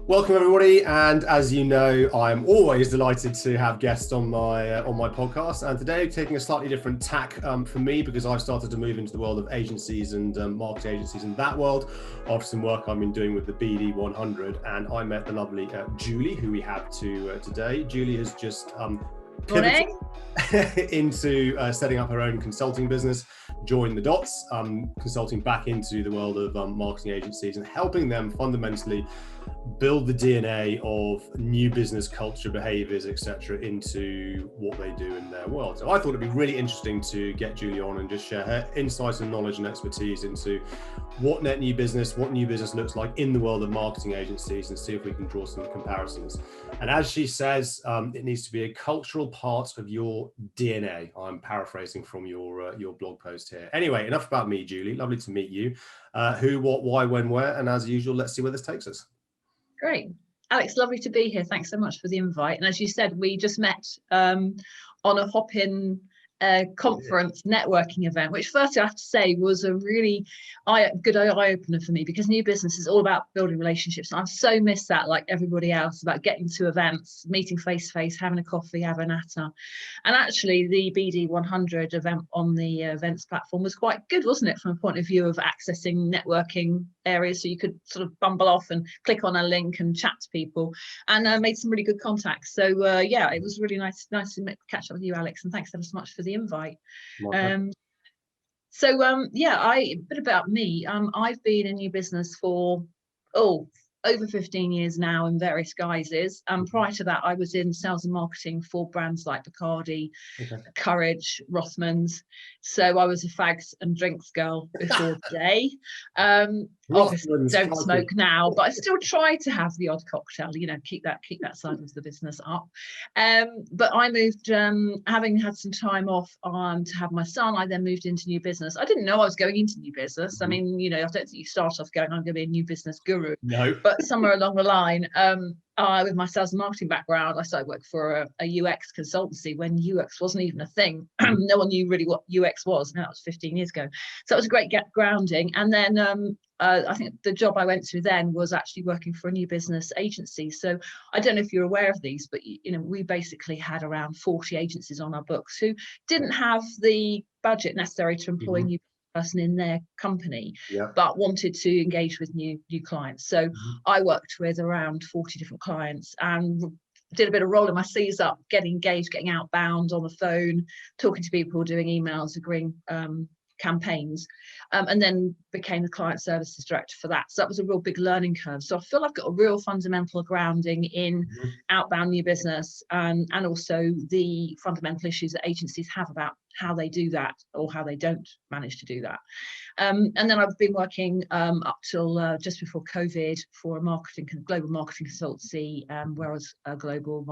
Welcome everybody, and as you know, I'm always delighted to have guests on my podcast. And today, taking a slightly different tack for me because I've started to move into the world of agencies and marketing agencies in that world after some work I've been doing with the BD 100. And I met the lovely Julie, who we have today. Julie has just pivoted into setting up her own consulting business, joined the Dots Consulting back into the world of marketing agencies and helping them fundamentally build the DNA of new business culture, behaviors, etc. into what they do in their world. So I thought it'd be really interesting to get Julie on and just share her insights and knowledge and expertise into what new business looks like in the world of marketing agencies, and see if we can draw some comparisons. And as she says, it needs to be a cultural part of your DNA. I'm paraphrasing from your blog post here. Anyway, enough about me, Julie. Lovely to meet you. Who, what, why, when, where, and as usual, let's see where this takes us. Great. Alex, lovely to be here. Thanks so much for the invite. And as you said, we just met on a hop-in conference networking event, which first I have to say was a really good eye-opener for me, because new business is all about building relationships. And I've so missed that, like everybody else, about getting to events, meeting face-to-face, having a coffee, having a natter. And actually the BD 100 event on the events platform was quite good, wasn't it, from a point of view of accessing networking areas, so you could sort of bumble off and click on a link and chat to people, and made some really good contacts. So yeah, it was really nice to catch up with you, Alex, and thanks ever so much for the invite. Yeah, a bit about me. I've been in new business for over 15 years now in various guises. Prior to that, I was in sales and marketing for brands like Bacardi, Courage, Rothmans. So I was a fags and drinks girl before the day. Obviously don't smoke now, but I still try to have the odd cocktail, keep that side of the business up. But I moved, having had some time off to have my son, I then moved into new business. I didn't know I was going into new business. I mean, I don't think you start off going, I'm going to be a new business guru. No. But somewhere along the line, with my sales and marketing background, I started working for a UX consultancy when UX wasn't even a thing. No one knew really what UX was. Now that was 15 years ago. So it was a great grounding. And then I think the job I went to then was actually working for a new business agency. So I don't know if you're aware of these, but we basically had around 40 agencies on our books who didn't have the budget necessary to employ new person in their company, but wanted to engage with new clients. So I worked with around 40 different clients and did a bit of rolling my sleeves up, getting engaged, getting outbound on the phone, talking to people, doing emails, agreeing campaigns, and then became the client services director for that. So that was a real big learning curve. So I feel I've got a real fundamental grounding in outbound new business, and also the fundamental issues that agencies have about how they do that or how they don't manage to do that. And then I've been working up till just before COVID for a global marketing consultancy, where I was a global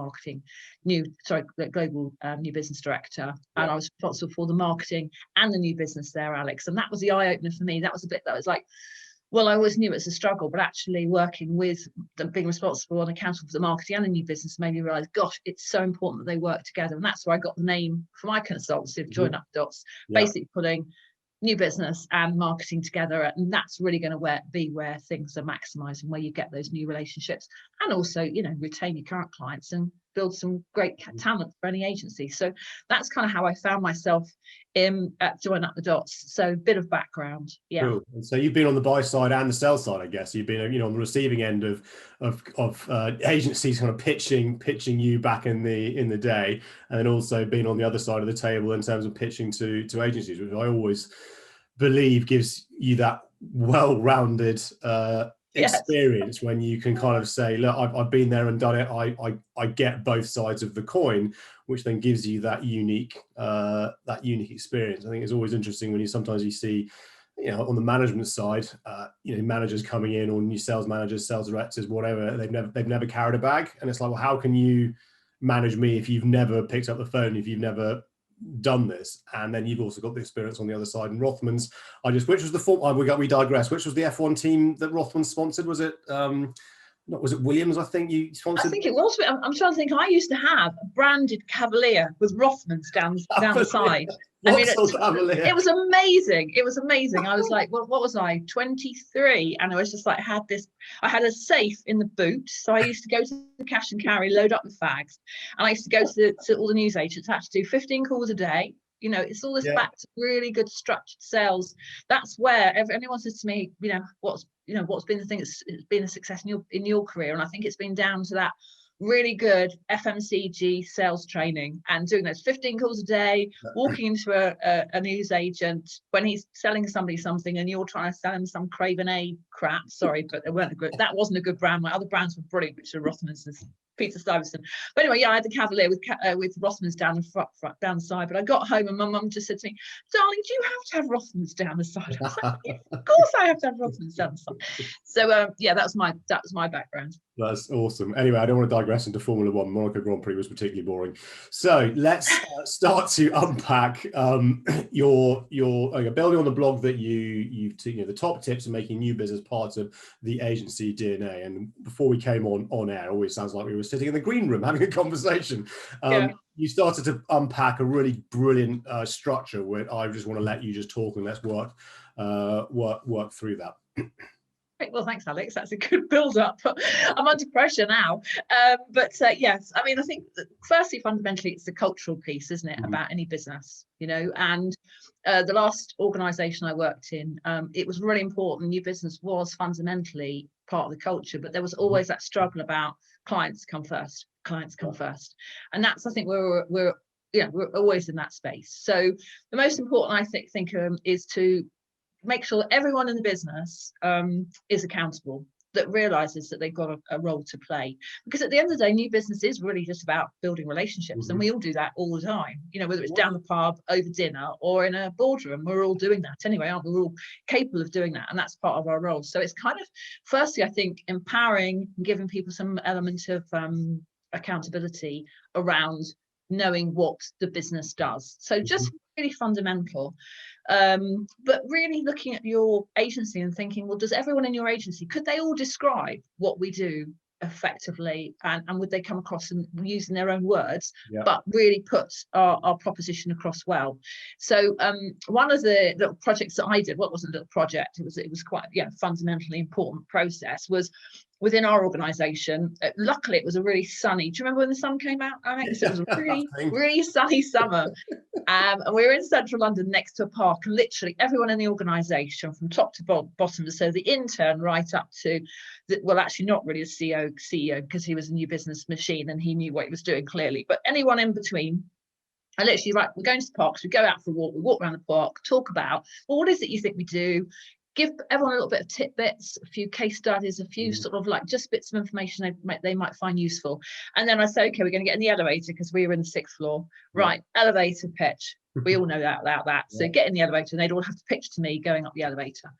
new business director, and I was responsible for the marketing and the new business there, Alex. And that was the eye opener for me. That was a bit that was like, well, I always knew it's a struggle, but actually working with being responsible and accountable for the marketing and the new business made me realize, gosh, it's so important that they work together. And that's where I got the name for my consultancy of Join Up Dots, basically putting new business and marketing together. And that's really going to be where things are maximized and where you get those new relationships, and also, retain your current clients and build some great talent for any agency. So that's kind of how I found myself at Join Up the Dots. So a bit of background. Yeah. Cool. And so you've been on the buy side and the sell side, I guess. You've been, on the receiving end of agencies kind of pitching you back in the day, and then also been on the other side of the table in terms of pitching to agencies, which I always believe gives you that well-rounded experience when you can kind of say, look, I've been there and done it. I get both sides of the coin, which then gives you that unique experience. I think it's always interesting when you see, on the management side, managers coming in, or new sales managers, sales directors, whatever, they've never carried a bag, and it's like, well, how can you manage me if you've never picked up the phone, if you've never done this? And then you've also got the experience on the other side. And Rothmans, which was the form? We digress. Which was the F1 team that Rothmans sponsored? Was it was it Williams, I think you I sponsored? think it was. I'm trying to think. I used to have a branded Cavalier with Rothmans down the side. I mean, it was amazing. It was amazing. I was like, well, what was I, 23? And I was just like, I had a safe in the boot. So I used to go to the cash and carry, load up the fags. And I used to go to all the newsagents. I had to do 15 calls a day. You know, it's all this back to really good structured sales. That's where anyone says to me, what's been the thing that's been a success in your career, and I think it's been down to that really good FMCG sales training and doing those 15 calls a day, walking into a news agent when he's selling somebody something and you're trying to sell him some Craven A crap. Sorry, but that wasn't a good brand. My other brands were brilliant, which are Rothmans and Peter Stuyvesant. But anyway, I had the Cavalier with Rothmans down the down the side. But I got home and my mum just said to me, "Darling, do you have to have Rothmans down the side?" I was like, "Yeah, of course I have to have Rothmans down the side." So that was my background. That's awesome. Anyway, I don't want to digress into Formula One. Monaco Grand Prix was particularly boring. So let's start to unpack your building on the blog that you've the top tips of making new business part of the agency DNA. And before we came on air, it always sounds like we were sitting in the green room having a conversation. You started to unpack a really brilliant structure where I just want to let you just talk and let's work through that. Great. Well, thanks, Alex. That's a good build-up. I'm under pressure now. Yes, I mean, I think that firstly, fundamentally, it's the cultural piece, isn't it, about any business, and the last organisation I worked in, it was really important. New business was fundamentally part of the culture, but there was always that struggle about clients come first. And that's, I think, we're always in that space. So the most important, I think is to make sure that everyone in the business is accountable, that realizes that they've got a role to play. Because at the end of the day, new business is really just about building relationships. And we all do that all the time, whether it's down the pub, over dinner, or in a boardroom, we're all doing that anyway, aren't we? We're all capable of doing that. And that's part of our role. So it's kind of, firstly, I think, empowering and giving people some element of accountability around knowing what the business does. So just really fundamental. But really looking at your agency and thinking, well, does everyone in your agency, could they all describe what we do effectively, and would they come across and using their own words, but really put our proposition across well? So one of the little projects that I did, what wasn't a little project, it was quite fundamentally important process, was within our organisation. Luckily, it was a really sunny. Do you remember when the sun came out, Alex? It was a really sunny summer. And we were in central London next to a park, and literally everyone in the organisation, from top to bottom, so the intern right up to, actually not really a CEO because he was a new business machine and he knew what he was doing clearly, but anyone in between. And literally, right, we're going to the park, so we go out for a walk, we walk around the park, talk about, well, what is it you think we do? Give everyone a little bit of tidbits, a few case studies, a few sort of like just bits of information they might find useful. And then I say, okay, we're going to get in the elevator because we were in the 6th floor. Right, elevator pitch. We all know about that. So get in the elevator, and they'd all have to pitch to me going up the elevator.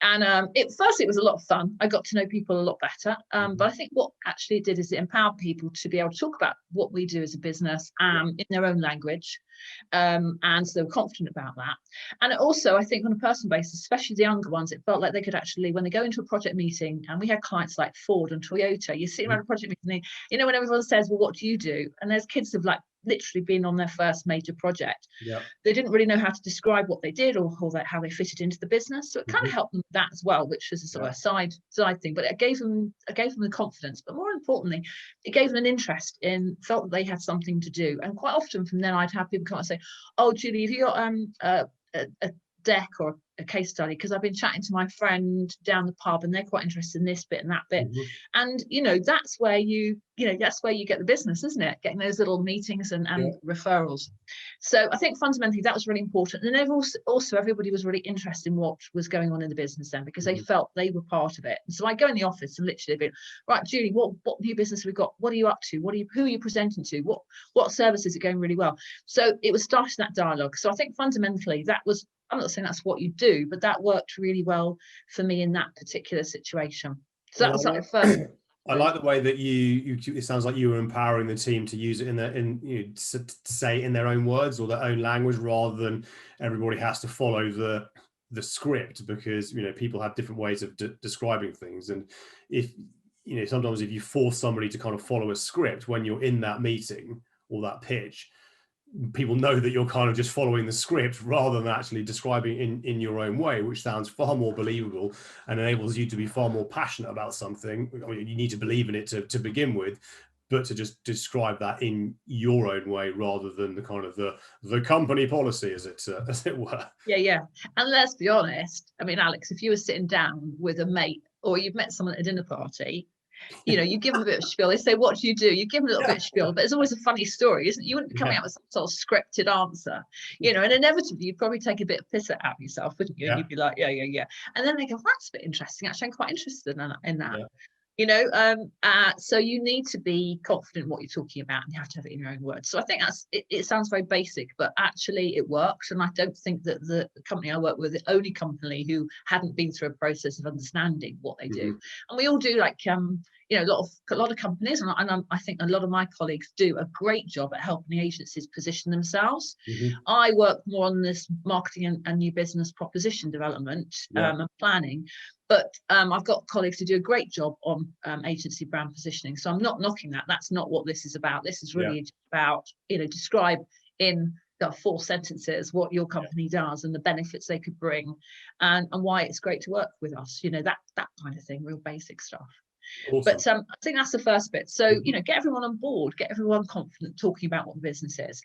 And it was a lot of fun. I got to know people a lot better. But I think what actually it did is it empowered people to be able to talk about what we do as a business in their own language. And so they were confident about that. And also, I think on a personal basis, especially the younger ones, it felt like they could actually, when they go into a project meeting, and we had clients like Ford and Toyota, you sit around a project meeting, when everyone says, well, what do you do? And there's kids who've literally been on their first major project. They didn't really know how to describe what they did or how they fitted into the business. So it kind of helped them with that as well, which was a sort of a side thing. But it gave them the confidence. But more importantly, it gave them an interest felt that they had something to do. And quite often from then, I'd have people come and say, "Oh, Julie, have you got a deck or a case study? Because I've been chatting to my friend down the pub and they're quite interested in this bit and that bit." And that's where you get the business, isn't it? Getting those little meetings and referrals. So I think fundamentally that was really important. And then also everybody was really interested in what was going on in the business then, because they felt they were part of it. And so I go in the office and literally be, right, Julie, what new business have we got? What are you up to? Who are you presenting to? What services are going really well? So it was starting that dialogue. So I think fundamentally that was, I'm not saying that's what you do, but that worked really well for me in that particular situation. So that was like the first. I like the way that it sounds like you were empowering the team to use it to say in their own words or their own language, rather than everybody has to follow the script, because people have different ways of describing things. And if you know, sometimes if you force somebody to kind of follow a script when you're in that meeting or that pitch, people know that you're kind of just following the script rather than actually describing in your own way, which sounds far more believable and enables you to be far more passionate about something. I mean, you need to believe in it to begin with, but to just describe that in your own way rather than the kind of the company policy, as it were. Yeah. And let's be honest. I mean, Alex, if you were sitting down with a mate or you've met someone at a dinner party, you know, you give them a bit of spiel. They say, "What do?" You give them a little bit of spiel, but it's always a funny story, isn't it? You wouldn't be coming out with some sort of scripted answer, you know, and inevitably you'd probably take a bit of piss out of yourself, wouldn't you? And you'd be like, yeah. And then they go, well, "That's a bit interesting. Actually, I'm quite interested in that." Yeah. You know, so you need to be confident in what you're talking about, and you have to have it in your own words. So I think it sounds very basic, but actually it works. And I don't think that the company I work with, the only company who hadn't been through a process of understanding what they do. And we all do, like, you know, a lot of companies, and I think a lot of my colleagues do a great job at helping the agencies position themselves. I work more on this marketing and new business proposition development and planning. But I've got colleagues who do a great job on agency brand positioning. So I'm not knocking that. That's not what this is about. This is really about, you know, describe in the 4 sentences what your company does and the benefits they could bring, and why it's great to work with us. You know, that kind of thing, real basic stuff. Awesome. But I think that's the first bit. So, you know, get everyone on board, get everyone confident talking about what the business is,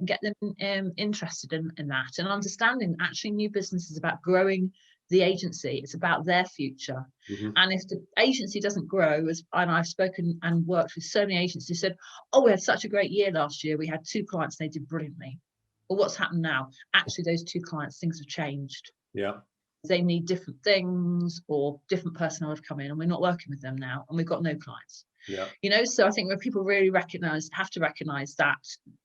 get them interested in that, and understanding that actually new business is about growing the agency. It's about their future. And if the agency doesn't grow, and I've spoken and worked with so many agencies who said, "Oh, we had such a great year last year. We had 2 clients, and they did brilliantly." Well, what's happened now? Actually, those 2 clients, things have changed. Yeah. They need different things, or different personnel have come in, and we're not working with them now, and we've got no clients. Yeah. You know, so I think when people really have to recognize that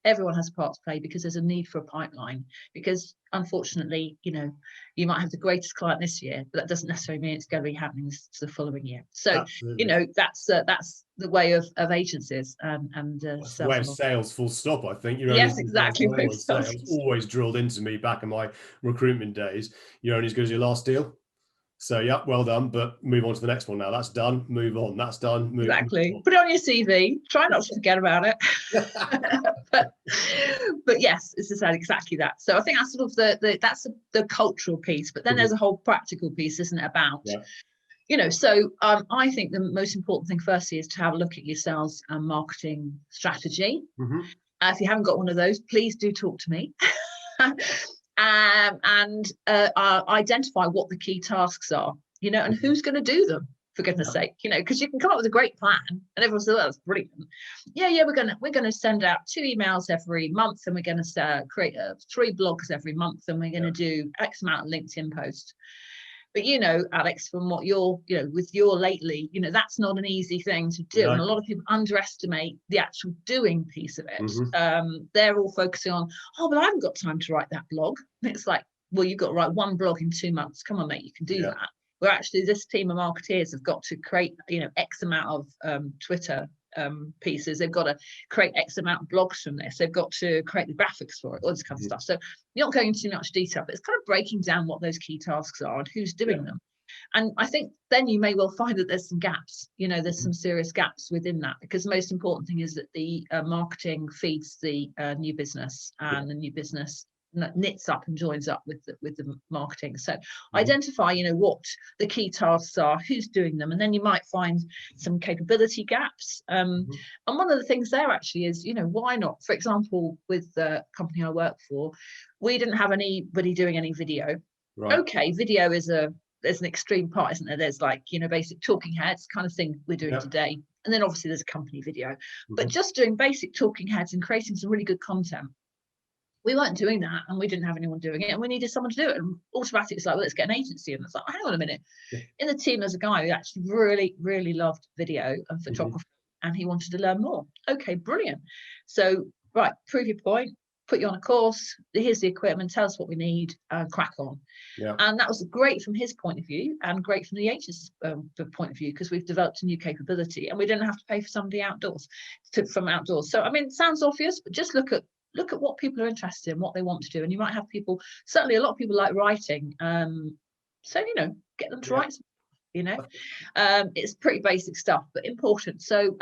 everyone has a part to play, because there's a need for a pipeline. Because unfortunately, you know, you might have the greatest client this year, but that doesn't necessarily mean it's going to be happening the following year. So, absolutely, you know, that's the way of agencies and sales. Way of sales, full stop. I think yes, exactly. Always drilled into me back in my recruitment days. You're only as good as your last deal. So yeah, well done, but move on to the next one now. That's done, move on. That's done, move exactly. On. Put it on your CV. Try not to forget about it. but yes, it's just exactly that. So I think that's sort of the cultural piece. But then there's a whole practical piece, isn't it? About you know. So I think the most important thing, firstly, is to have a look at your sales and marketing strategy. If you haven't got one of those, please do talk to me. And identify what the key tasks are, you know, and who's going to do them, for goodness sake, you know, because you can come up with a great plan and everyone says, "Oh, that's brilliant. Yeah, we're going to send out 2 emails every month, and we're going to create 3 blogs every month, and we're going to do X amount of LinkedIn posts." But, you know, Alex, from what you're, you know, with your lately, you know, that's not an easy thing to do. And a lot of people underestimate the actual doing piece of it. They're all focusing on, "Oh, but I haven't got time to write that blog." And it's like, well, you've got to write 1 blog in 2 months. Come on, mate, you can do that. Where actually this team of marketeers have got to create, you know, X amount of Twitter pieces. They've got to create X amount of blogs from this. They've got to create the graphics for it, all this kind of stuff. So you're not going into too much detail, but it's kind of breaking down what those key tasks are and who's doing them. And I think then you may well find that there's some gaps, you know, there's some serious gaps within that, because the most important thing is that the marketing feeds the new business, and the new business knits up and joins up with the marketing. So identify, you know, what the key tasks are, who's doing them, and then you might find some capability gaps. And one of the things there actually is, you know, why not? For example, with the company I work for, we didn't have anybody doing any video. Okay, video there's an extreme part, isn't there? There's, like, you know, basic talking heads kind of thing we're doing today, and then obviously there's a company video. But just doing basic talking heads and creating some really good content, we weren't doing that, and we didn't have anyone doing it, and we needed someone to do it. And automatically it's like, well, let's get an agency. And it's like, hang on a minute. In the team there's a guy who actually really loved video and photography, and he wanted to learn more. Okay, brilliant. So right, prove your point, put you on a course, here's the equipment, tell us what we need, crack on. And that was great from his point of view, and great from the agency's point of view, because we've developed a new capability, and we didn't have to pay for somebody from outdoors. So I mean, it sounds obvious, but just look at what people are interested in, what they want to do. And you might have people, certainly a lot of people like writing, so, you know, get them to write some. you know. It's pretty basic stuff, but important. So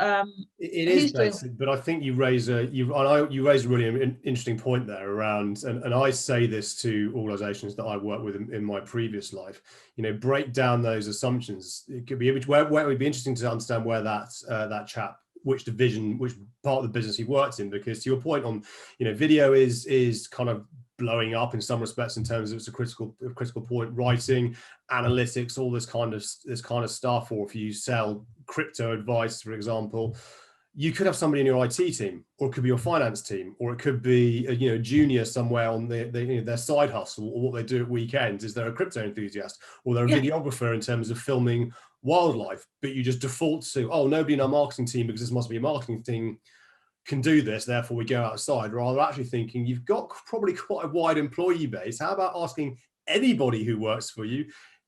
it is basic, but I think you raise a really interesting point there around, and I say this to organizations that I work with in my previous life, you know, break down those assumptions. It could be where it would be interesting to understand where that chap, which division, which part of the business he works in, because to your point on, you know, video is kind of blowing up in some respects in terms of it's a critical point, writing, analytics, all this kind of stuff. Or if you sell crypto advice, for example, you could have somebody in your IT team, or it could be your finance team, or it could be a junior somewhere on their side hustle, or what they do at weekends is they're a crypto enthusiast, or they're a videographer in terms of filming wildlife. But you just default to, oh, nobody in our marketing team, because this must be a marketing team, can do this, therefore we go outside, rather actually thinking you've got probably quite a wide employee base. How about asking anybody who works for you?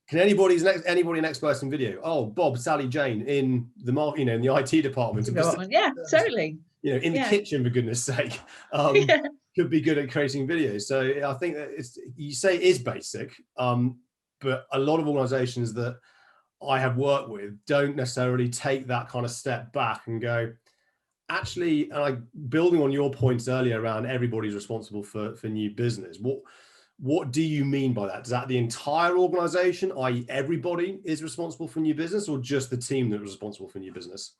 Can anybody an expert in video? Oh, Bob, Sally, Jane in the in the IT department. Yeah, totally. You know, in the kitchen, for goodness sake, could be good at creating videos. So I think that you say it is basic, but a lot of organizations that I have worked with don't necessarily take that kind of step back and go, actually, building on your points earlier around everybody's responsible for new business. What do you mean by that? Is that the entire organization, i.e. everybody is responsible for new business, or just the team that is responsible for new business?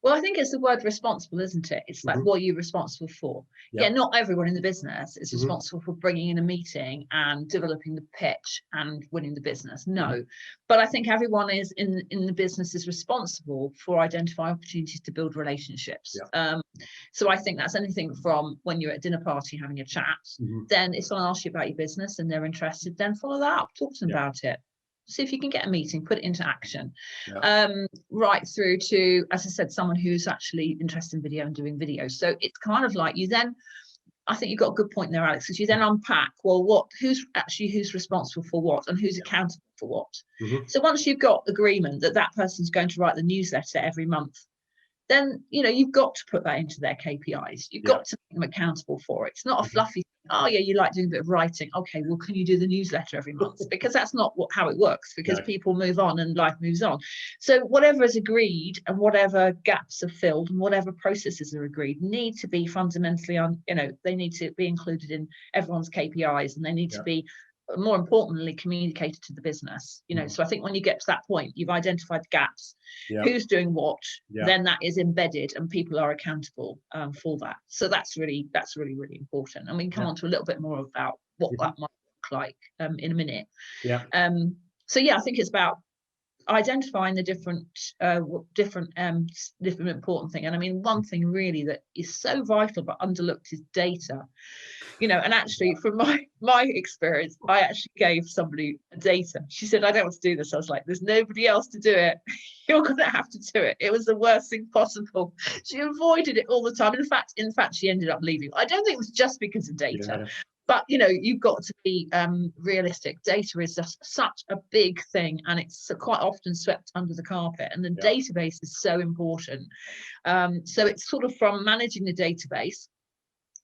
Well, I think it's the word responsible, isn't it? It's like, what are you responsible for? Yeah, not everyone in the business is responsible for bringing in a meeting and developing the pitch and winning the business. No, but I think everyone is in the business is responsible for identifying opportunities to build relationships. So I think that's anything from when you're at a dinner party having a chat, then if someone asks you about your business and they're interested, then follow that up, talk to them about it. See if you can get a meeting, put it into action, right through to, as I said, someone who's actually interested in video and doing videos. So it's kind of like you then, I think you've got a good point there, Alex, because you then unpack, well, who's responsible for what and who's accountable for what. So once you've got agreement that person's going to write the newsletter every month, then, you know, you've got to put that into their KPIs. You've got to make them accountable for it. It's not a fluffy, oh yeah, you like doing a bit of writing. Okay, well, can you do the newsletter every month? Because that's not how it works, because people move on and life moves on. So whatever is agreed and whatever gaps are filled and whatever processes are agreed need to be fundamentally they need to be included in everyone's KPIs, and they need to be, more importantly, communicated to the business. So I think when you get to that point, you've identified the gaps, who's doing what, then that is embedded and people are accountable for that. So that's really important, and we can come on to a little bit more about what that might look like in a minute. So I think it's about identifying the different important thing. And I mean, one thing really that is so vital but underlooked is data. And actually from my experience, I actually gave somebody data. She said, I don't want to do this. I was like, there's nobody else to do it. You're going to have to do it. It was the worst thing possible. She avoided it all the time. In fact, she ended up leaving. I don't think it was just because of data. But, you've got to be realistic. Data is just such a big thing, and it's quite often swept under the carpet. And the database is so important. So it's sort of from managing the database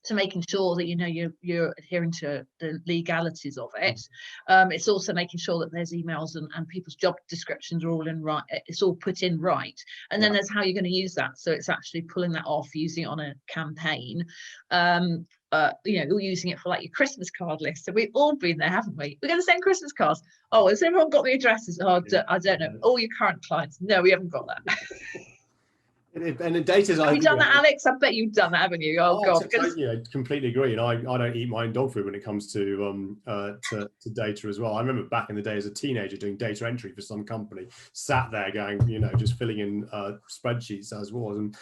to making sure that you're adhering to the legalities of it. It's also making sure that there's emails and people's job descriptions are all in right. It's all put in right. And then there's how you're going to use that. So it's actually pulling that off, using it on a campaign. Using it for like your Christmas card list. So we've all been there, haven't we? We're going to send Christmas cards. Oh, has everyone got the addresses? Oh, I don't know. All your current clients. No, we haven't got that. And the data's. Have you done that, Alex? I bet you've done that, haven't you? Oh God! Completely agree. And I don't eat my own dog food when it comes to data as well. I remember back in the day as a teenager doing data entry for some company, sat there going, just filling in spreadsheets as was. And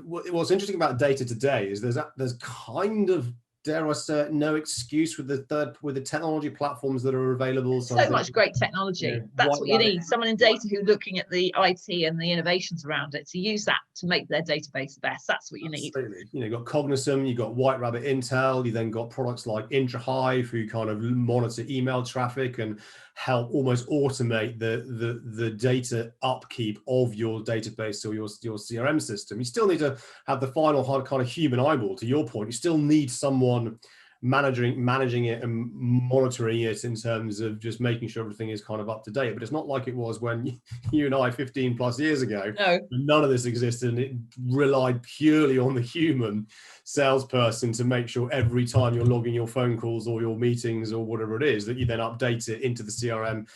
what's interesting about data today is there's kind of, dare I say, no excuse with the technology platforms that are available. So much great technology. That's what you need. Someone in data who's looking at the IT and the innovations around it to use that to make their database best. That's what you need. You've got Cognizant, you've got White Rabbit Intel, you then got products like IntraHive who kind of monitor email traffic and help almost automate the data upkeep of your database or your CRM system. You still need to have the final kind of human eyeball. To your point, you still need someone managing it and monitoring it in terms of just making sure everything is kind of up to date. But it's not like it was when you and I 15 plus years ago. No. None of this existed, and it relied purely on the human salesperson to make sure every time you're logging your phone calls or your meetings or whatever it is, that you then update it into the CRM,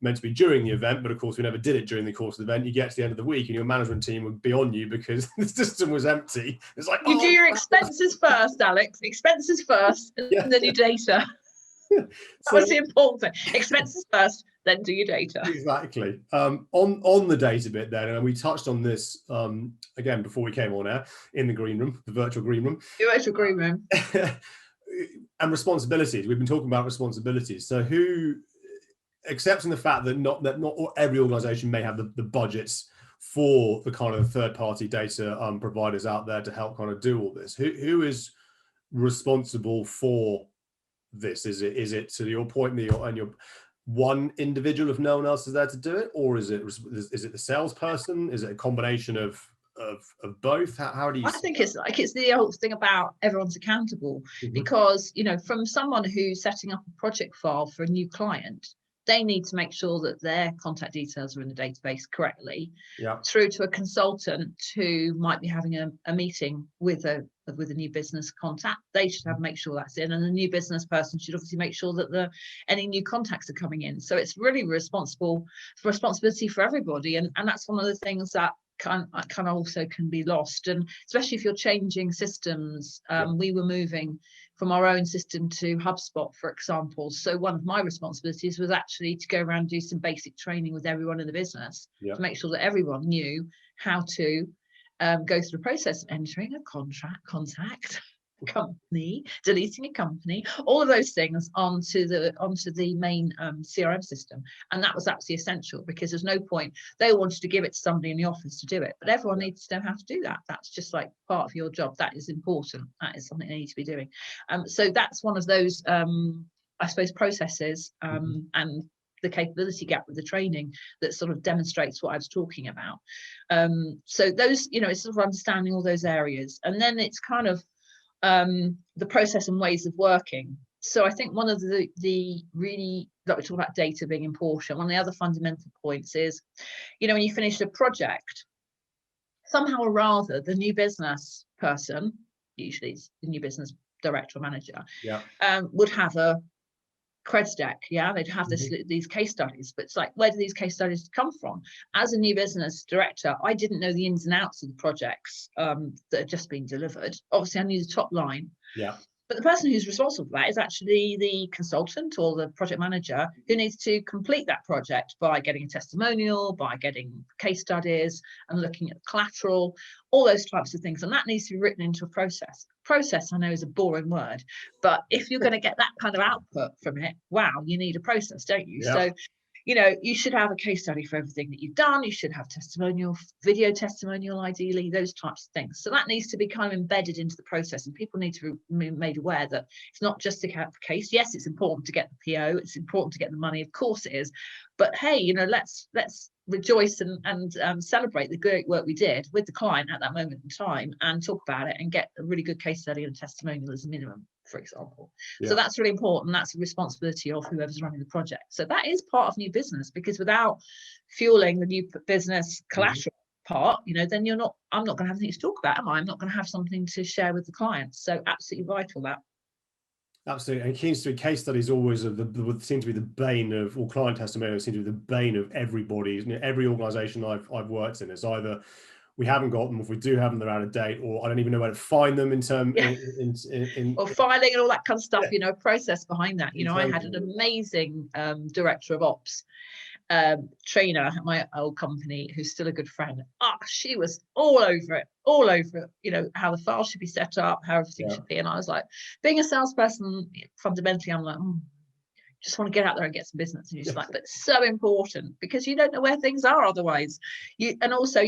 meant to be during the event, but of course we never did it during the course of the event. You get to the end of the week and your management team would be on you because the system was empty. It's like, you do your expenses first, Alex. Expenses first, and then your data. That was the important thing. Expenses first, then do your data. Exactly. On the data bit then, and we touched on this again before we came on air in the green room, the virtual green room. The virtual green room. And responsibilities. We've been talking about responsibilities. So who, accepting the fact that not every organization may have the budgets for the kind of third-party data providers out there to help kind of do all this, who is responsible for this? Is it to your point, and you're one individual if no one else is there to do it, or is it the salesperson? Is it a combination of both? How do you? I think it's the whole thing about everyone's accountable, because from someone who's setting up a project file for a new client, they need to make sure that their contact details are in the database correctly. Yeah. Through to a consultant who might be having a meeting with a new business contact, they should make sure that's in, and the new business person should obviously make sure that any new contacts are coming in. So it's really responsibility for everybody, and that's one of the things that kind of also can be lost, and especially if you're changing systems. We were moving from our own system to HubSpot, for example. So one of my responsibilities was actually to go around and do some basic training with everyone in the business to make sure that everyone knew how to go through the process of entering a contact company, deleting a company, all of those things onto the main CRM system. And that was absolutely essential, because there's no point. They wanted to give it to somebody in the office to do it, but everyone needs to know how to do that. That's just like part of your job. That is important. That is something they need to be doing. So that's one of those I suppose processes and the capability gap with the training that sort of demonstrates what I was talking about. So those, it's sort of understanding all those areas, and then it's kind of the process and ways of working. So I think one of the really, like we talk about data being important, one of the other fundamental points is, when you finish a project, somehow or rather, the new business person, usually it's the new business director or manager, would have a creds deck. They'd have these case studies, but it's like, where do these case studies come from? As a new business director, I didn't know the ins and outs of the projects that had just been delivered. Obviously I knew the top line, but the person who's responsible for that is actually the consultant or the project manager, who needs to complete that project by getting a testimonial, by getting case studies and looking at collateral, all those types of things. And that needs to be written into a process. Process, I know, is a boring word, but if you're going to get that kind of output from it, wow, you need a process, don't you? So you should have a case study for everything that you've done. You should have testimonial, video testimonial, ideally, those types of things. So that needs to be kind of embedded into the process, and people need to be made aware that it's not just a case. Yes, it's important to get the PO. It's important to get the money. Of course it is. But hey, let's rejoice and celebrate the great work we did with the client at that moment in time, and talk about it and get a really good case study and a testimonial as a minimum, for example. So that's really important. That's a responsibility of whoever's running the project. So that is part of new business, because without fueling the new business collateral part, then I'm not going to have anything to talk about, am I? I'm not going to have something to share with the clients. So absolutely vital, that. Absolutely. And case studies always seem to be the bane of, or client testimonials seem to be the bane of everybody. Every organization I've worked in, it's either we haven't got them, if we do have them, they're out of date, or I don't even know where to find them in or filing and all that kind of stuff. Process behind that. I had an amazing director of ops trainer at my old company, who's still a good friend. She was all over it, how the file should be set up, how everything should be. And I was like, being a salesperson, fundamentally, I'm like, just want to get out there and get some business. And you're just like, but it's so important, because you don't know where things are otherwise. And also,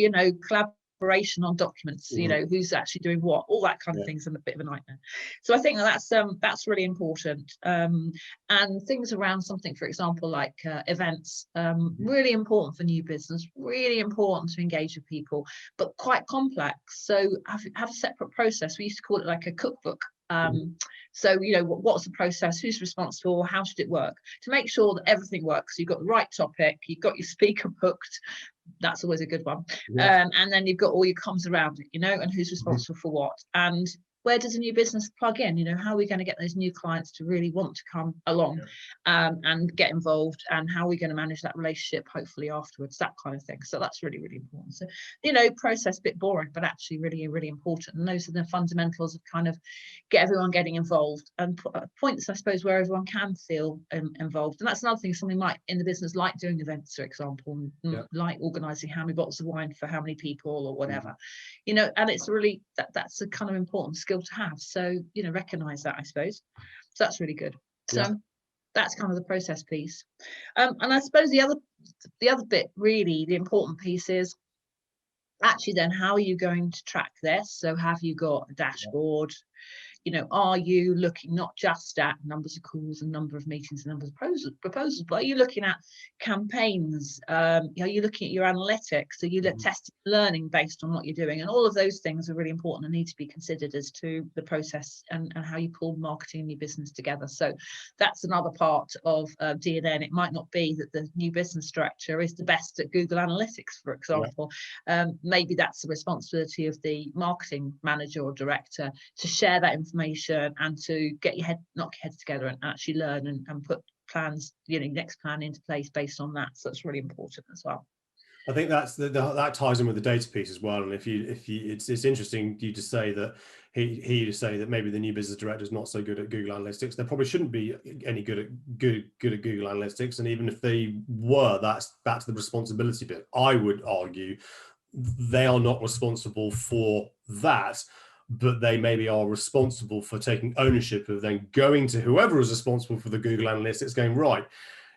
collaboration on documents, who's actually doing what, all that kind of things, and a bit of a nightmare. So I think that's really important. And things around something, for example, like events, really important for new business, really important to engage with people, but quite complex. So have a separate process. We used to call it like a cookbook So, what's the process? Who's responsible? How should it work? To make sure that everything works. You've got the right topic, you've got your speaker booked. That's always a good one. And then you've got all your comms around it, and who's responsible for what. And where does a new business plug in? How are we going to get those new clients to really want to come along and get involved? And how are we going to manage that relationship, hopefully afterwards, that kind of thing. So that's really, really important. So, process, bit boring, but actually really, really important. And those are the fundamentals of kind of get everyone getting involved and points, I suppose, where everyone can feel involved. And that's another thing, something like in the business, like doing events, for example, like organising how many bottles of wine for how many people or whatever, and it's really, that's a kind of important skill to have. So, recognize that, I suppose. So that's really good. So that's kind of the process piece. And I suppose the other bit, really, the important piece is actually then how are you going to track this? So have you got a dashboard? Are you looking not just at numbers of calls and number of meetings and numbers of proposals, but are you looking at campaigns? Are you looking at your analytics? Are you testing, learning based on what you're doing? And all of those things are really important and need to be considered as to the process and how you pull marketing and your business together. So that's another part of DNA. And it might not be that the new business director is the best at Google Analytics, for example. Maybe that's the responsibility of the marketing manager or director to share that information and to get knock your heads together and actually learn and put plans, next plan into place based on that. So that's really important as well. I think that's that ties in with the data piece as well. And if you it's interesting you to say that he to say that maybe the new business director is not so good at Google Analytics. They probably shouldn't be any good at Google Analytics. And even if they were, that's the responsibility bit. I would argue they are not responsible for that, but they maybe are responsible for taking ownership of then going to whoever is responsible for the Google Analytics, going, right,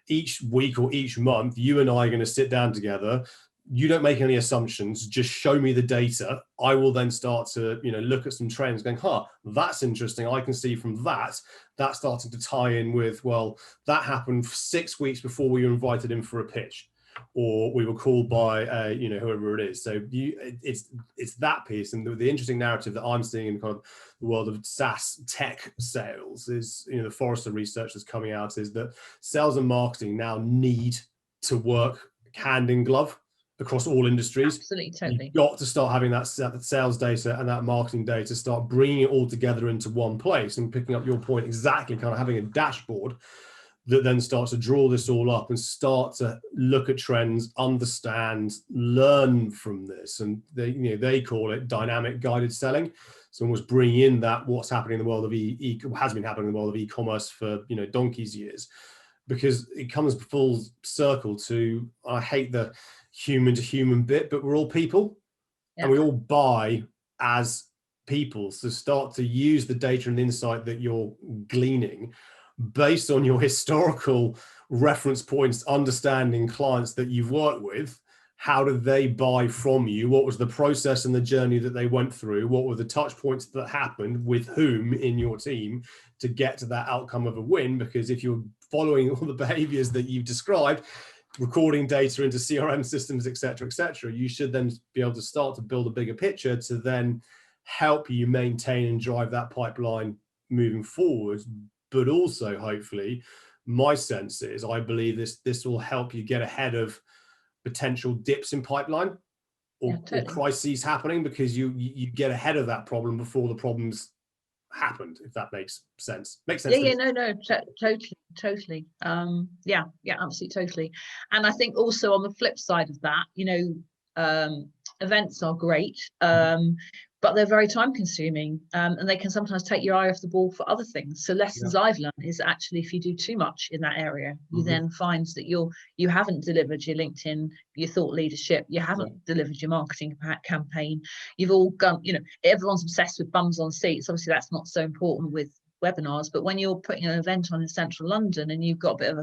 each week or each month, you and I are going to sit down together. You don't make any assumptions, just show me the data. I will then start to, look at some trends going, that's interesting. I can see from that's starting to tie in with, well, that happened 6 weeks before we were invited in for a pitch, or we were called by whoever it is. So it's that piece. And the interesting narrative that I'm seeing in kind of the world of SaaS tech sales is, the Forrester research that's coming out is that sales and marketing now need to work hand in glove across all industries. Absolutely, totally. You've got to start having that sales data and that marketing data, start bringing it all together into one place, and picking up your point exactly, kind of having a dashboard that then starts to draw this all up and start to look at trends, understand, learn from this. And they call it dynamic guided selling. So almost bring in that what's happening in the world of has been happening in the world of e-commerce for donkey's years, because it comes full circle to, I hate the human to human bit, but we're all people and we all buy as people. So start to use the data and insight that you're gleaning based on your historical reference points, understanding clients that you've worked with. How did they buy from you? What was the process and the journey that they went through? What were the touch points that happened with whom in your team to get to that outcome of a win? Because if you're following all the behaviors that you've described, recording data into CRM systems, et cetera, you should then be able to start to build a bigger picture to then help you maintain and drive that pipeline moving forward. But also, hopefully, my sense is, I believe this will help you get ahead of potential dips in pipeline or crises happening, because you get ahead of that problem before the problems happened, if that makes sense. Totally. Absolutely, totally. And I think also on the flip side of that, events are great, but they're very time consuming, and they can sometimes take your eye off the ball for other things. So lessons I've learned is actually, if you do too much in that area, you then find that you haven't delivered your LinkedIn, your thought leadership, you haven't delivered your marketing campaign. You've all gone, everyone's obsessed with bums on seats. Obviously that's not so important with webinars, but when you're putting an event on in central London and you've got a bit of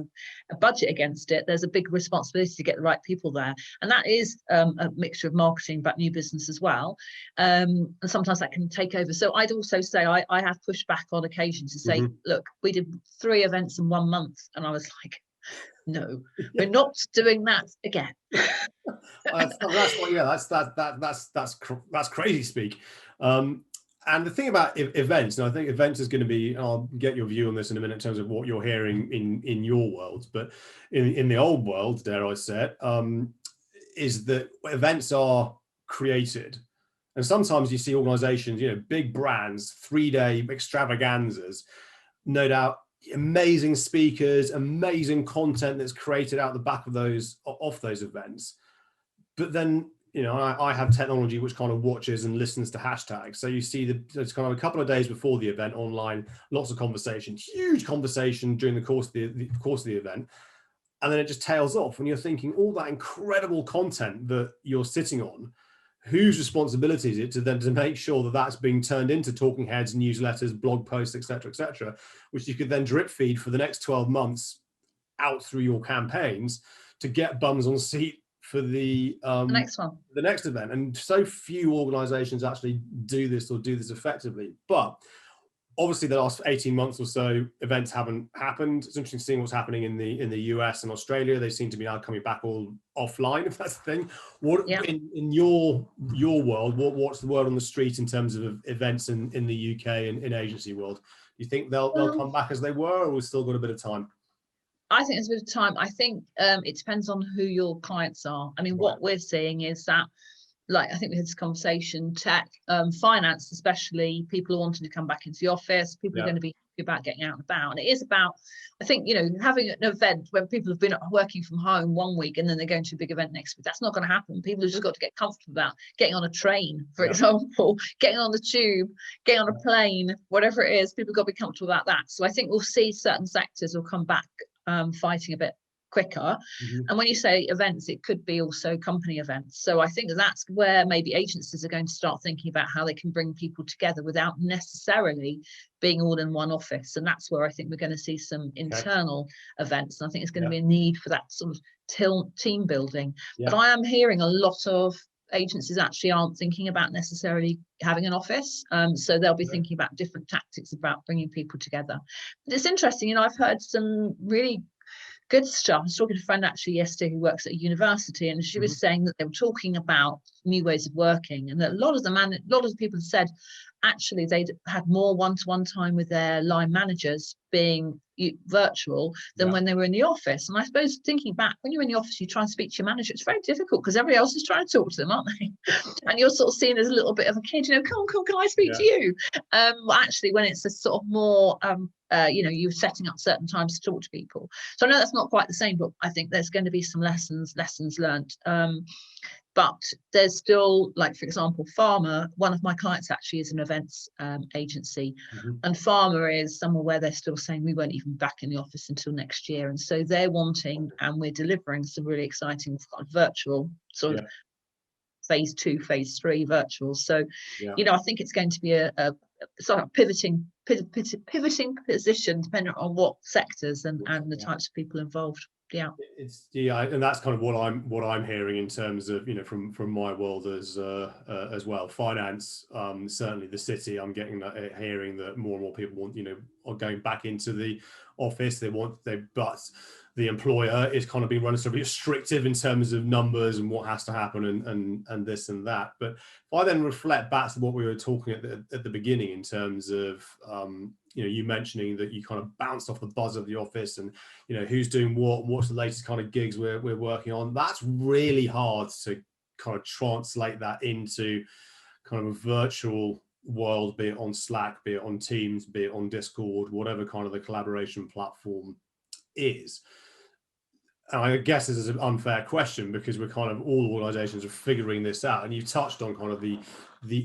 a budget against it, there's a big responsibility to get the right people there, and that is a mixture of marketing but new business as well, and sometimes that can take over. So I'd also say I have pushed back on occasion to say, look, we did 3 events in 1 month, and I was like, no, we're not doing that again. That's crazy speak. And the thing about events, and I think events is going to be, I'll get your view on this in a minute in terms of what you're hearing in your world, but in the old world, dare I say it, is that events are created. And sometimes you see organizations, big brands, 3-day extravaganzas, no doubt amazing speakers, amazing content that's created out the back of those events. But then, I have technology which kind of watches and listens to hashtags. So you see it's kind of a couple of days before the event online, lots of conversation, huge conversation during the course of the event. And then it just tails off when you're thinking all that incredible content that you're sitting on, whose responsibility is it to make sure that that's being turned into talking heads, newsletters, blog posts, etc., which you could then drip feed for the next 12 months out through your campaigns to get bums on seat for the next one, the next event. And so few organizations actually do this effectively. But obviously the last 18 months or so, events haven't happened. It's interesting seeing what's happening in the US and Australia. They seem to be now coming back all offline, if that's the thing. What in your world, what's the word on the street in terms of events in the UK and in agency world? Do you think they'll come back as they were, or we've still got a bit of time? I think there's a bit of time. I think it depends on who your clients are. I mean, what we're seeing is that, like, I think we had this conversation, tech, finance, especially, people are wanting to come back into the office. People are going to be about getting out and about. And it is about, I think, having an event when people have been working from home one week and then they're going to a big event next week. That's not going to happen. People have just got to get comfortable about getting on a train, for example, getting on the tube, getting on a plane, whatever it is. People have got to be comfortable about that. So I think we'll see certain sectors will come back fighting a bit quicker. And when you say events, it could be also company events. So I think that's where maybe agencies are going to start thinking about how they can bring people together without necessarily being all in one office. And that's where I think we're going to see some internal events. And I think it's going to be a need for that sort of team building. But I am hearing a lot of agencies actually aren't thinking about necessarily having an office. So they'll be thinking about different tactics about bringing people together. But it's interesting, I've heard some really good stuff. I was talking to a friend actually yesterday who works at a university, and she was saying that they were talking about new ways of working, and that a lot of the people said actually they'd had more one-to-one time with their line managers being virtual than when they were in the office. And I suppose thinking back, when you're in the office, you try and speak to your manager, it's very difficult because everybody else is trying to talk to them, aren't they? And you're sort of seen as a little bit of a kid, come on, can I speak to you? Actually, when it's a sort of more you're setting up certain times to talk to people. So I know that's not quite the same, but I think there's going to be some lessons learned. But there's still, like, for example, Pharma, one of my clients actually is an events agency, and Pharma is somewhere where they're still saying we won't even be back in the office until next year. And so they're wanting, and we're delivering some really exciting virtual sort of phase 2, phase 3 virtual. So, I think it's going to be a sort of pivoting position depending on what sectors and the types of people involved. And that's kind of what I'm hearing in terms of from my world as well. Finance, certainly the city, I'm getting hearing that more and more people want are going back into the office. But the employer is kind of being run sort of restrictive in terms of numbers and what has to happen and this and that. But if I then reflect back to what we were talking at the beginning in terms of you mentioning that you kind of bounced off the buzz of the office and who's doing what's the latest kind of gigs we're working on, that's really hard to kind of translate that into kind of a virtual world, be it on Slack, be it on Teams, be it on Discord, whatever kind of the collaboration platform is. And I guess this is an unfair question because we're kind of all organizations are figuring this out, and you touched on kind of the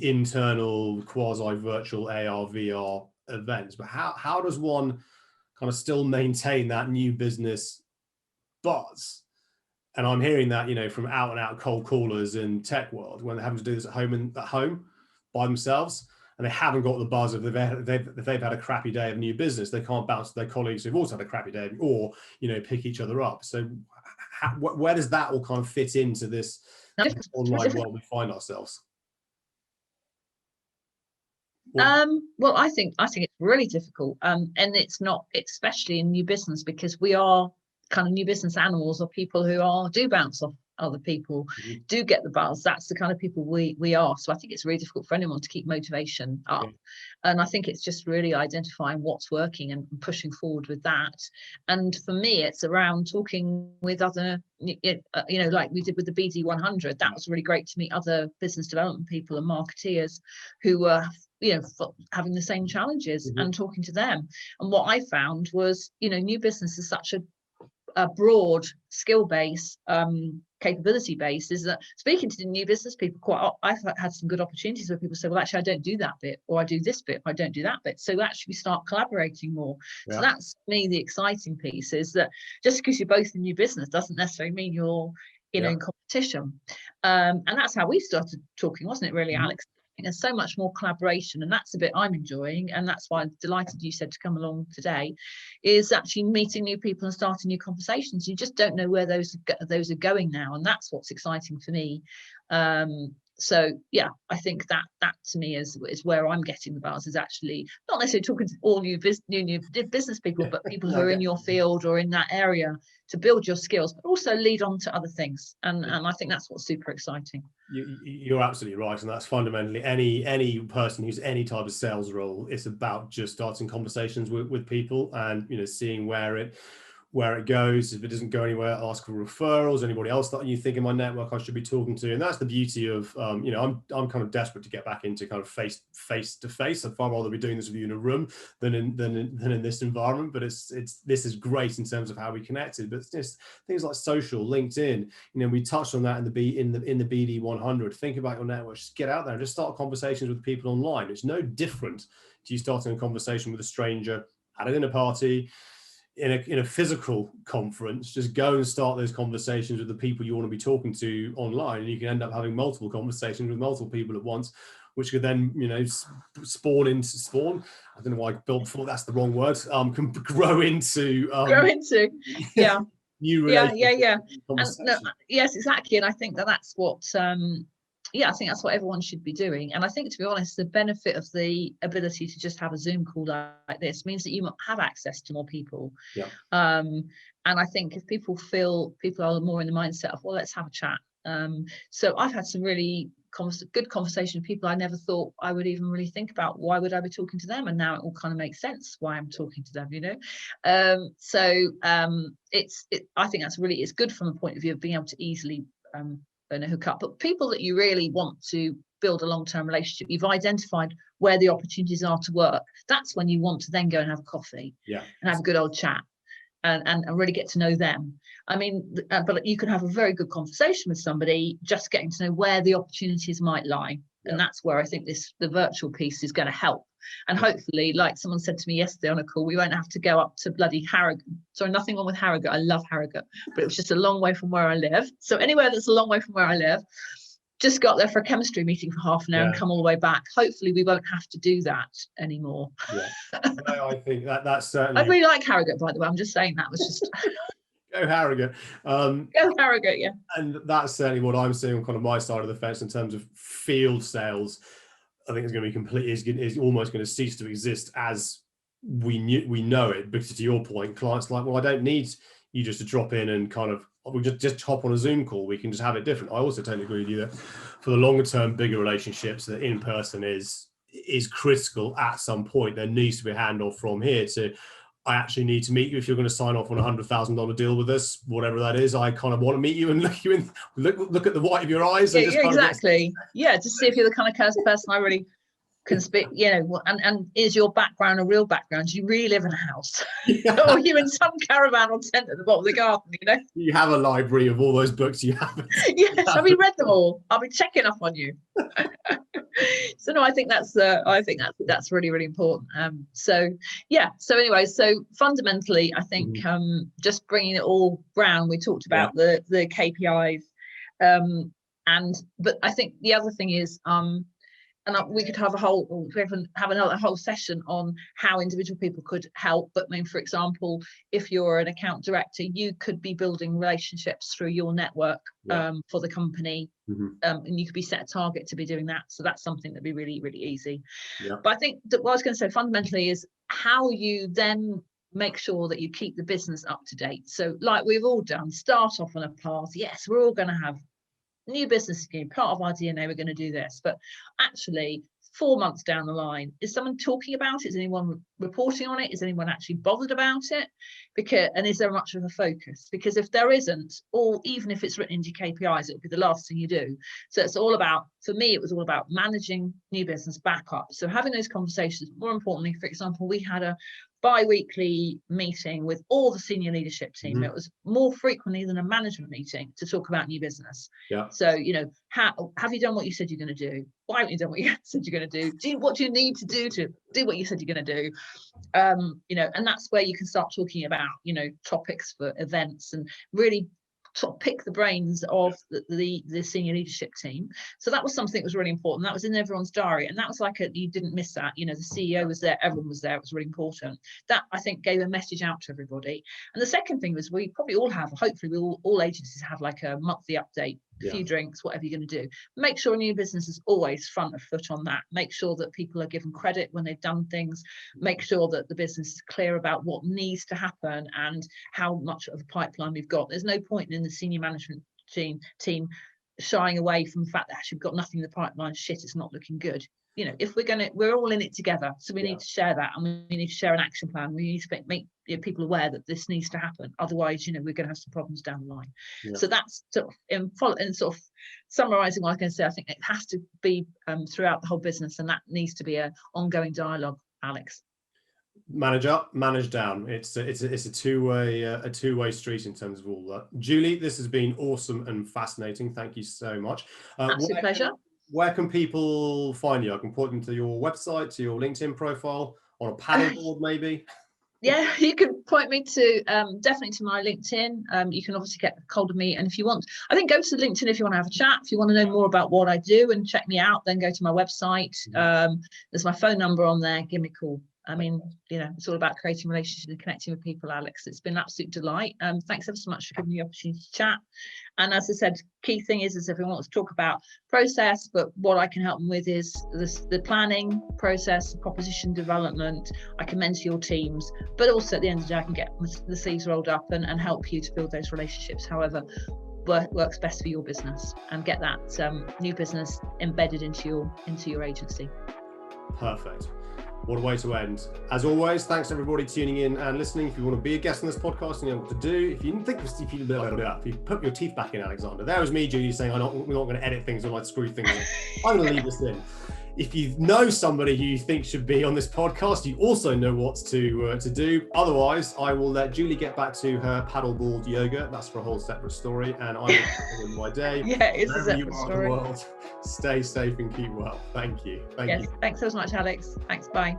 internal quasi-virtual AR VR events, but how does one kind of still maintain that new business buzz? And I'm hearing that from out and out cold callers in tech world when they're having to do this at home by themselves, and they haven't got the buzz of if they've had a crappy day of new business, they can't bounce to their colleagues who've also had a crappy day or pick each other up. So where does that all kind of fit into this online world we find ourselves? Well, I think it's really difficult, and it's not, especially in new business, because we are kind of new business animals, or people who do bounce other people do get the buzz. That's the kind of people we are. So I think it's really difficult for anyone to keep motivation up. Yeah. And I think it's just really identifying what's working and pushing forward with that. And for me, it's around talking with other, like we did with the BD 100. That was really great to meet other business development people and marketeers who were having the same challenges and talking to them. And what I found was, new business is such a broad skill base, capability base, is that speaking to the new business people, I've had some good opportunities where people say, well, actually, I don't do that bit, or I do this bit, I don't do that bit. So actually we start collaborating more. Yeah. So that's, for me, the exciting piece, is that just because you're both in new business doesn't necessarily mean you're in competition. And that's how we started talking, wasn't it, really, Alex? There's so much more collaboration, and that's the bit I'm enjoying, and that's why I'm delighted you said to come along today, is actually meeting new people and starting new conversations. You just don't know where those are going now, and that's what's exciting for me. So yeah, I think that to me is where I'm getting the buzz, is actually not necessarily talking to all new business people, but people who are in your field or in that area, to build your skills, but also lead on to other things. And I think that's what's super exciting. You're absolutely right, and that's fundamentally any person who's any type of sales role. It's about just starting conversations with people, and seeing where it goes. If it doesn't go anywhere, ask for referrals. Anybody else that you think in my network I should be talking to? And that's the beauty of I'm kind of desperate to get back into kind of face to face. I'd far rather be doing this with you in a room than in this environment. But this is great in terms of how we connected. But it's just things like social, LinkedIn. We touched on that in the BD 100. Think about your network. Just get out there and just start conversations with people online. It's no different to you starting a conversation with a stranger at a dinner party, in a physical conference. Just go and start those conversations with the people you want to be talking to online, and you can end up having multiple conversations with multiple people at once, which could then spawn. I don't know why I built before, that's the wrong word. Can grow into yeah new relationships. Yeah. Yes, exactly. And I think that's what I think that's what everyone should be doing. And I think, to be honest, the benefit of the ability to just have a Zoom call like this means that you have access to more people. Yeah. And I think if people are more in the mindset of, well, let's have a chat. So I've had some really good conversation with people I never thought I would even really think about. Why would I be talking to them? And now it all kind of makes sense why I'm talking to them, I think it's good from a point of view of being able to easily hook up. But people that you really want to build a long-term relationship, you've identified where the opportunities are to work. That's when you want to then go and have coffee and have a good old chat and really get to know them. I mean, but you can have a very good conversation with somebody, just getting to know where the opportunities might lie. And that's where I think the virtual piece is going to help. And hopefully, like someone said to me yesterday on a call, we won't have to go up to bloody Harrogate. Sorry, nothing wrong with Harrogate. I love Harrogate, but it was just a long way from where I live. So anywhere that's a long way from where I live, just got there for a chemistry meeting for half an hour and come all the way back. Hopefully we won't have to do that anymore. No, I think that's certainly. I really like Harrogate, by the way. I'm just saying that was just. Go Harrogate. Go Harrogate, yeah. And that's certainly what I'm seeing on kind of my side of the fence in terms of field sales. I think it's going to be is almost going to cease to exist as we know it. Because to your point, clients are like, well, I don't need you just to drop in and kind of we just hop on a Zoom call. We can just have it different. I also totally agree with you that for the longer term, bigger relationships, that in person is critical at some point. There needs to be a handoff from here to. I actually need to meet you if you're going to sign off on $100,000 deal with us, whatever that is. I kind of want to meet you and look at the white of your eyes. And exactly. Just see if you're the kind of person I really can speak. And is your background a real background? Do you really live in a house, or are you in some caravan or tent at the bottom of the garden? You have a library of all those books you have. Yes, have you read them all? I'll be checking up on you. So no, I think that's really, really important. So anyway, so fundamentally, I think just bringing it all round, we talked about the KPIs, but I think the other thing is we could have another whole session on how individual people could help. But I mean, for example, if you're an account director, you could be building relationships through your network for the company, and you could be set a target to be doing that. So that's something that'd be really, really easy. But I think that what I was going to say fundamentally is how you then make sure that you keep the business up to date. So like we've all done, start off on a path. Yes, we're all going to have new business scheme, part of our DNA, we're going to do this. But actually, 4 months down the line, is someone talking about it? Is anyone reporting on it? Is anyone actually bothered about it? And is there much of a focus? Because if there isn't, or even if it's written into KPIs, it would be the last thing you do. So it's all about, for me, it was all about managing new business backup. So having those conversations, more importantly, for example, we had a bi-weekly meeting with all the senior leadership team. Mm-hmm. It was more frequently than a management meeting to talk about new business. Yeah. So, have you done what you said you're going to do? Why haven't you done what you said you're going to do? What do you need to do what you said you're going to do? And that's where you can start talking about, topics for events and really sort of pick the brains of the senior leadership team. So that was something that was really important. That was in everyone's diary, and that was you didn't miss that. The CEO was there, everyone was there. It was really important. That, I think, gave a message out to everybody. And the second thing was, we probably all have, hopefully all agencies have like a monthly update, a few drinks, whatever you're going to do. Make sure new business is always front of foot on that. Make sure that people are given credit when they've done things. Make sure that the business is clear about what needs to happen and how much of a pipeline we've got. There's no point in the senior management team shying away from the fact that actually we've got nothing in the pipeline. Shit, it's not looking good. If we're all in it together, so we need to share that, and we need to share an action plan. We need to make people aware that this needs to happen. Otherwise, we're going to have some problems down the line. Yeah. So that's sort of in sort of summarising what I was going to say. I think it has to be throughout the whole business, and that needs to be an ongoing dialogue, Alex. Manage up, manage down. It's a two-way street in terms of all that. Julie, this has been awesome and fascinating. Thank you so much. Absolute pleasure. Where can people find you? I can point them to your website, to your LinkedIn profile, on a paddleboard maybe. Yeah, you can point me to definitely to my LinkedIn. You can obviously get hold of me, and if you want, I think go to LinkedIn if you want to have a chat. If you want to know more about what I do and check me out, then go to my website. There's my phone number on there. Give me a call. I mean, it's all about creating relationships and connecting with people, Alex. It's been an absolute delight. Thanks ever so much for giving me the opportunity to chat. And as I said, key thing is if everyone wants to talk about process, but what I can help them with is the planning process, proposition development. I can mentor your teams, but also at the end of the day, I can get the sleeves rolled up and help you to build those relationships, however works best for your business, and get that new business embedded into your agency. Perfect. What a way to end. As always, thanks everybody tuning in and listening. If you want to be a guest on this podcast and you know what to do, if you put your teeth back in, Alexander. There was me, Julie, saying we're not going to edit things or like screw things up. I'm going to leave this in. If you know somebody who you think should be on this podcast, you also know what to do. Otherwise, I will let Julie get back to her paddleboard yoga. That's for a whole separate story, and I will begin my day. Yeah, it's a separate story. Stay safe and keep well. Thank you. Thank you. Thanks so much, Alex. Thanks. Bye.